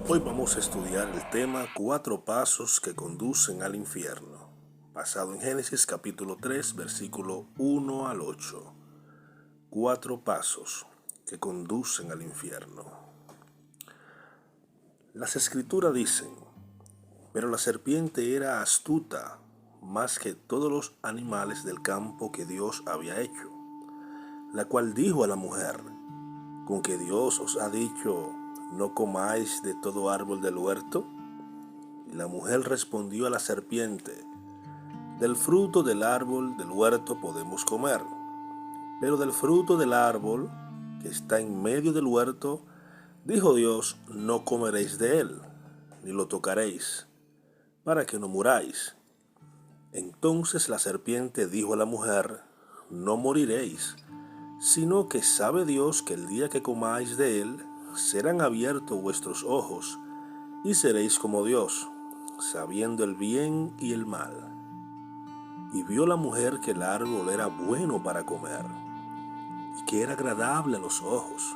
Hoy vamos a estudiar el tema 4 pasos que conducen al infierno, basado en Génesis capítulo 3, versículo 1 al 8. 4 pasos que conducen al infierno. Las escrituras dicen, pero la serpiente era astuta más que todos los animales del campo que Dios había hecho, la cual dijo a la mujer, ¿con que Dios os ha dicho, no comáis de todo árbol del huerto? Y la mujer respondió a la serpiente, del fruto del árbol del huerto podemos comer, pero del fruto del árbol que está en medio del huerto, dijo Dios, no comeréis de él, ni lo tocaréis, para que no muráis. Entonces la serpiente dijo a la mujer, no moriréis, sino que sabe Dios que el día que comáis de él, serán abiertos vuestros ojos, y seréis como Dios, sabiendo el bien y el mal. Y vio la mujer que el árbol era bueno para comer, y que era agradable a los ojos,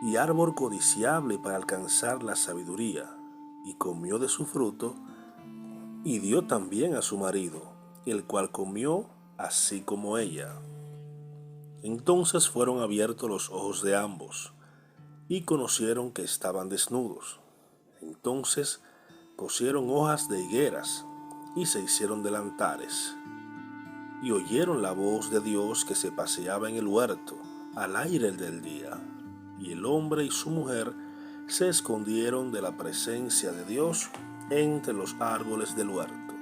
y árbol codiciable para alcanzar la sabiduría, y comió de su fruto, y dio también a su marido, el cual comió así como ella. Entonces fueron abiertos los ojos de ambos, y conocieron que estaban desnudos. Entonces cosieron hojas de higueras, y se hicieron delantares. Y oyeron la voz de Dios que se paseaba en el huerto, al aire del día. Y el hombre y su mujer se escondieron de la presencia de Dios entre los árboles del huerto.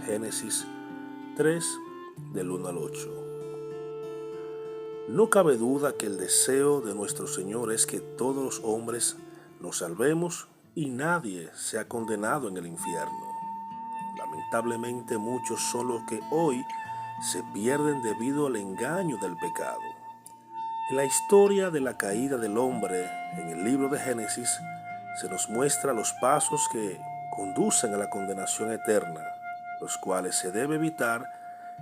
Génesis 3, del 1 al 8. No cabe duda que el deseo de nuestro Señor es que todos los hombres nos salvemos y nadie sea condenado en el infierno. Lamentablemente muchos son los que hoy se pierden debido al engaño del pecado. En la historia de la caída del hombre, en el libro de Génesis, se nos muestra los pasos que conducen a la condenación eterna, los cuales se debe evitar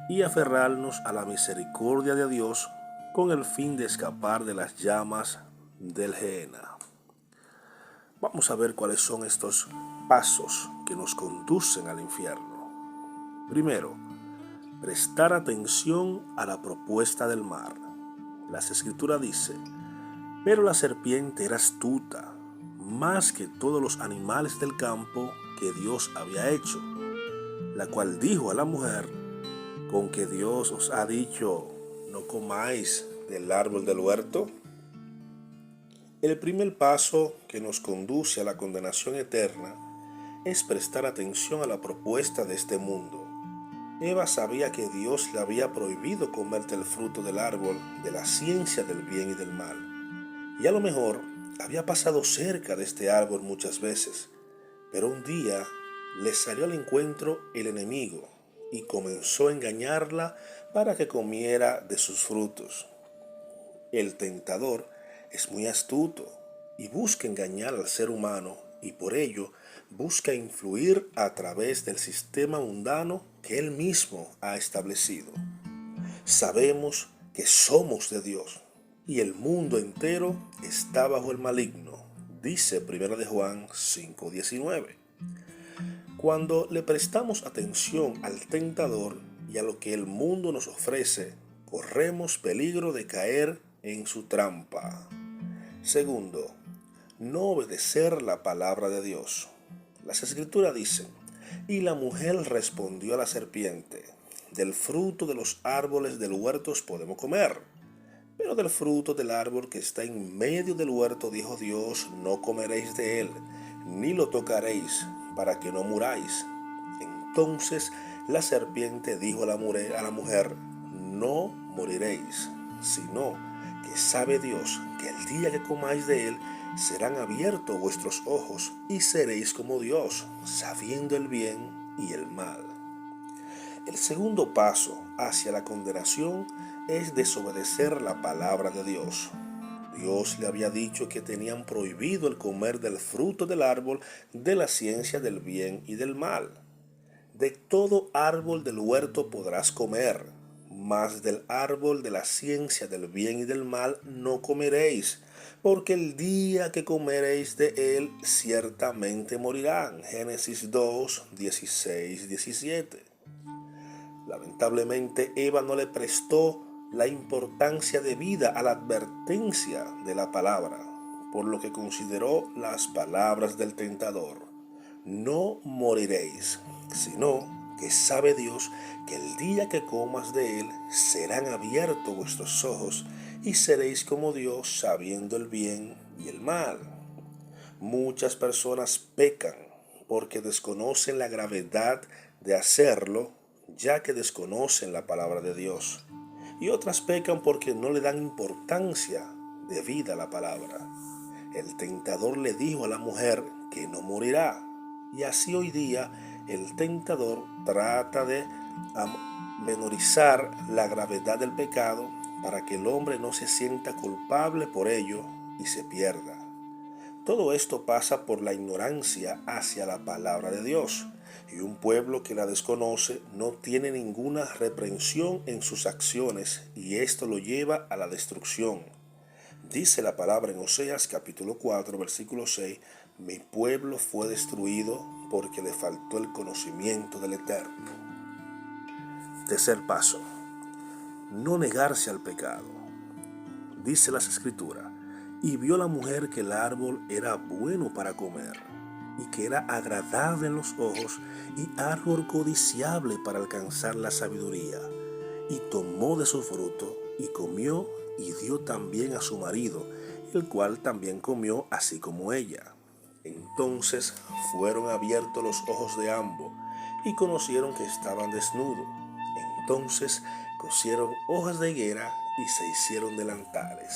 y aferrarnos a la misericordia de Dios con el fin de escapar de las llamas del Gehenna. Vamos a ver cuáles son estos pasos que nos conducen al infierno. Primero, prestar atención a la propuesta del mar. Las escrituras dicen, pero la serpiente era astuta, más que todos los animales del campo que Dios había hecho, la cual dijo a la mujer, ¿con que Dios os ha dicho, no comáis del árbol del huerto? El primer paso que nos conduce a la condenación eterna es prestar atención a la propuesta de este mundo. Eva sabía que Dios le había prohibido comer del fruto del árbol de la ciencia del bien y del mal. Y a lo mejor había pasado cerca de este árbol muchas veces, pero un día le salió al encuentro el enemigo y comenzó a engañarla para que comiera de sus frutos. El tentador es muy astuto y busca engañar al ser humano y por ello busca influir a través del sistema mundano que él mismo ha establecido. Sabemos que somos de Dios y el mundo entero está bajo el maligno, dice 1 de Juan 5:19. Cuando le prestamos atención al tentador y a lo que el mundo nos ofrece, corremos peligro de caer en su trampa. Segundo, no obedecer la palabra de Dios. Las escrituras dicen, y la mujer respondió a la serpiente, del fruto de los árboles del huerto podemos comer, pero del fruto del árbol que está en medio del huerto, dijo Dios, no comeréis de él, ni lo tocaréis, para que no muráis. Entonces la serpiente dijo a la mujer, no moriréis, sino que sabe Dios que el día que comáis de él, serán abiertos vuestros ojos y seréis como Dios, sabiendo el bien y el mal. El segundo paso hacia la condenación es desobedecer la palabra de Dios. Dios le había dicho que tenían prohibido el comer del fruto del árbol de la ciencia del bien y del mal. De todo árbol del huerto podrás comer, mas del árbol de la ciencia del bien y del mal no comeréis, porque el día que comeréis de él ciertamente morirán. Génesis 2, 16, 17. Lamentablemente, Eva no le prestó la importancia debida a la advertencia de la palabra, por lo que consideró las palabras del tentador: no moriréis, sino que sabe Dios que el día que comas de él serán abiertos vuestros ojos y seréis como Dios, sabiendo el bien y el mal. Muchas personas pecan porque desconocen la gravedad de hacerlo, ya que desconocen la palabra de Dios. Y otras pecan porque no le dan importancia debida a la palabra. El tentador le dijo a la mujer que no morirá. Y así hoy día el tentador trata de menorizar la gravedad del pecado para que el hombre no se sienta culpable por ello y se pierda. Todo esto pasa por la ignorancia hacia la palabra de Dios, y un pueblo que la desconoce no tiene ninguna reprensión en sus acciones, y esto lo lleva a la destrucción. Dice la palabra en Oseas capítulo 4, versículo 6, mi pueblo fue destruido porque le faltó el conocimiento del Eterno. Tercer paso, no negarse al pecado. Dice las Escrituras, y vio la mujer que el árbol era bueno para comer, y que era agradable en los ojos, y árbol codiciable para alcanzar la sabiduría. Y tomó de su fruto, y comió, y dio también a su marido, el cual también comió así como ella. Entonces fueron abiertos los ojos de ambos, y conocieron que estaban desnudos. Entonces cosieron hojas de higuera, y se hicieron delantales.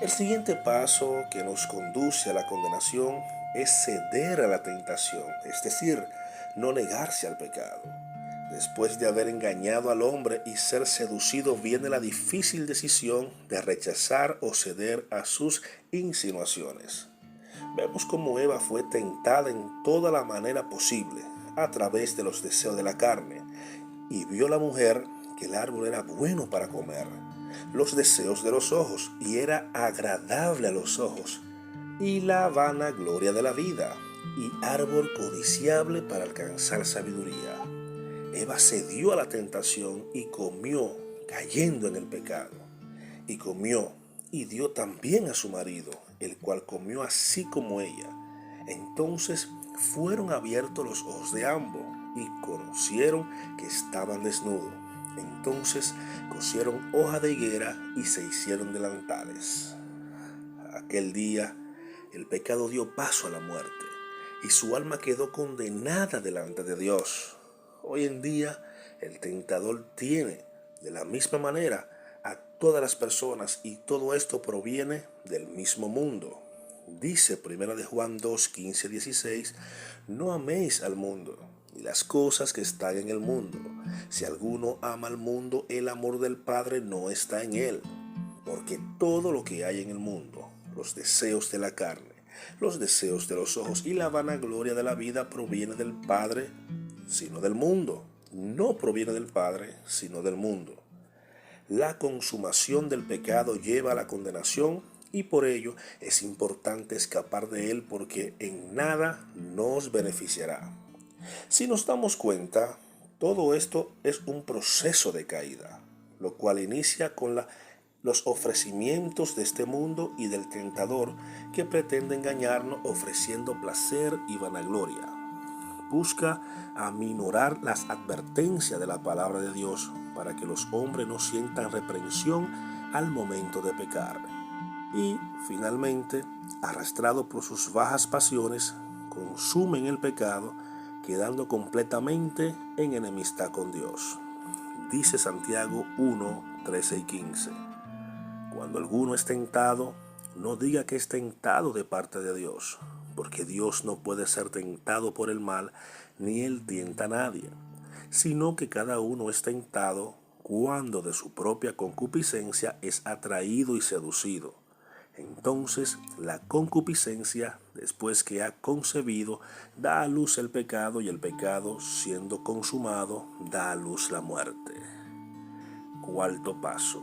El siguiente paso que nos conduce a la condenación es ceder a la tentación, es decir, no negarse al pecado. Después de haber engañado al hombre y ser seducido, viene la difícil decisión de rechazar o ceder a sus insinuaciones. Vemos cómo Eva fue tentada en toda la manera posible, a través de los deseos de la carne, y vio la mujer que el árbol era bueno para comer, los deseos de los ojos, y era agradable a los ojos, y la vanagloria de la vida, y árbol codiciable para alcanzar sabiduría. Eva cedió a la tentación y comió, cayendo en el pecado. Y comió, y dio también a su marido, el cual comió así como ella. Entonces fueron abiertos los ojos de ambos, y conocieron que estaban desnudos. Entonces cosieron hoja de higuera y se hicieron delantales. Aquel día el pecado dio paso a la muerte, y su alma quedó condenada delante de Dios. Hoy en día el tentador tiene de la misma manera a todas las personas, y todo esto proviene del mismo mundo. Dice 1 de Juan 2, 15, 16, no améis al mundo ni las cosas que están en el mundo. Si alguno ama al mundo, el amor del Padre no está en él. Porque todo lo que hay en el mundo, los deseos de la carne, los deseos de los ojos y la vanagloria de la vida proviene del Padre, sino del mundo. No proviene del Padre, sino del mundo. La consumación del pecado lleva a la condenación, y por ello es importante escapar de él, porque en nada nos beneficiará. Si nos damos cuenta, todo esto es un proceso de caída, lo cual inicia con los ofrecimientos de este mundo y del tentador, que pretende engañarnos ofreciendo placer y vanagloria. Busca aminorar las advertencias de la palabra de Dios para que los hombres no sientan reprensión al momento de pecar. Y finalmente, arrastrado por sus bajas pasiones, consumen el pecado, quedando completamente en enemistad con Dios. Dice Santiago 1, 13 y 15. Cuando alguno es tentado, no diga que es tentado de parte de Dios, porque Dios no puede ser tentado por el mal, ni él tienta a nadie, sino que cada uno es tentado cuando de su propia concupiscencia es atraído y seducido. Entonces la concupiscencia, después que ha concebido, da a luz el pecado, y el pecado, siendo consumado, da a luz la muerte. Cuarto paso: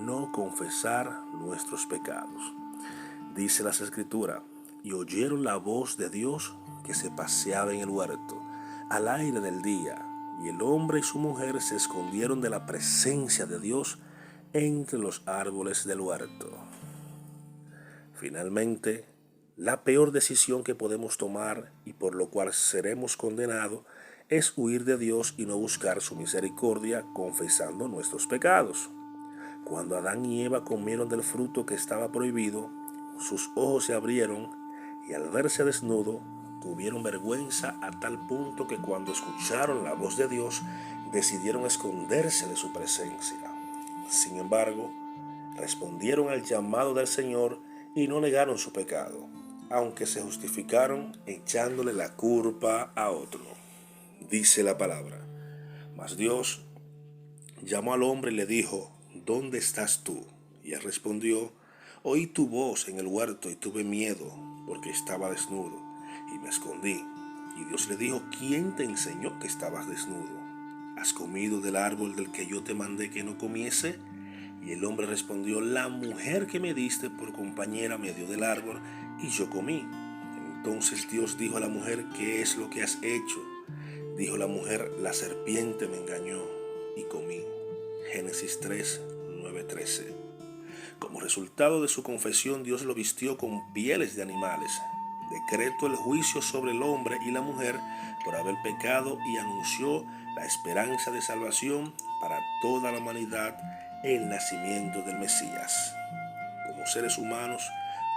no confesar nuestros pecados. Dice las Escrituras, y oyeron la voz de Dios que se paseaba en el huerto, al aire del día, y el hombre y su mujer se escondieron de la presencia de Dios entre los árboles del huerto. Finalmente, la peor decisión que podemos tomar y por lo cual seremos condenados es huir de Dios y no buscar su misericordia confesando nuestros pecados. Cuando Adán y Eva comieron del fruto que estaba prohibido, sus ojos se abrieron y al verse desnudos tuvieron vergüenza a tal punto que cuando escucharon la voz de Dios decidieron esconderse de su presencia. Sin embargo, respondieron al llamado del Señor y no negaron su pecado, aunque se justificaron echándole la culpa a otro. Dice la palabra, mas Dios llamó al hombre y le dijo, ¿dónde estás tú? Y él respondió, oí tu voz en el huerto y tuve miedo, porque estaba desnudo, y me escondí. Y Dios le dijo, ¿quién te enseñó que estabas desnudo? ¿Has comido del árbol del que yo te mandé que no comiese? Y el hombre respondió, la mujer que me diste por compañera me dio del árbol, y yo comí. Entonces Dios dijo a la mujer, ¿qué es lo que has hecho? Dijo la mujer, la serpiente me engañó y comí. Génesis 3, 9-13. Como resultado de su confesión, Dios lo vistió con pieles de animales. Decretó el juicio sobre el hombre y la mujer por haber pecado y anunció la esperanza de salvación para toda la humanidad, el nacimiento del Mesías. Como seres humanos,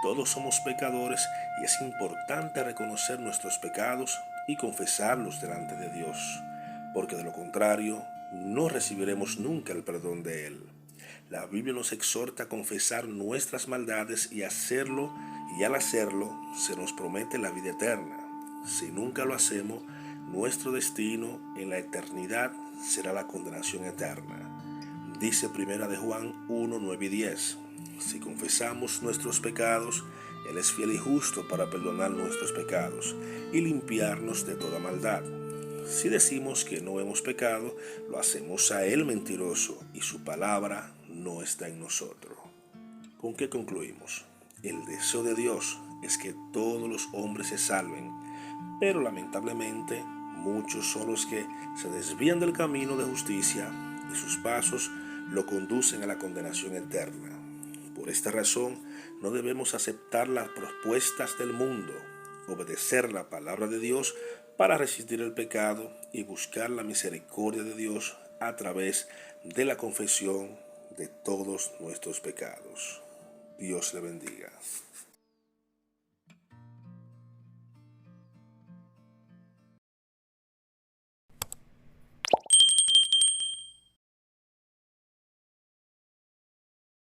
todos somos pecadores y es importante reconocer nuestros pecados y confesarlos delante de Dios, porque de lo contrario, no recibiremos nunca el perdón de Él. La Biblia nos exhorta a confesar nuestras maldades y al hacerlo, se nos promete la vida eterna. Si nunca lo hacemos, nuestro destino en la eternidad será la condenación eterna. Dice Primera de Juan 1, 9 y 10. Si confesamos nuestros pecados, Él es fiel y justo para perdonar nuestros pecados y limpiarnos de toda maldad. Si decimos que no hemos pecado, lo hacemos a Él mentiroso y su palabra no está en nosotros. ¿Con qué concluimos? El deseo de Dios es que todos los hombres se salven, pero lamentablemente muchos son los que se desvían del camino de justicia y sus pasos lo conducen a la condenación eterna. Por esta razón, no debemos aceptar las propuestas del mundo, obedecer la palabra de Dios para resistir el pecado y buscar la misericordia de Dios a través de la confesión de todos nuestros pecados. Dios le bendiga.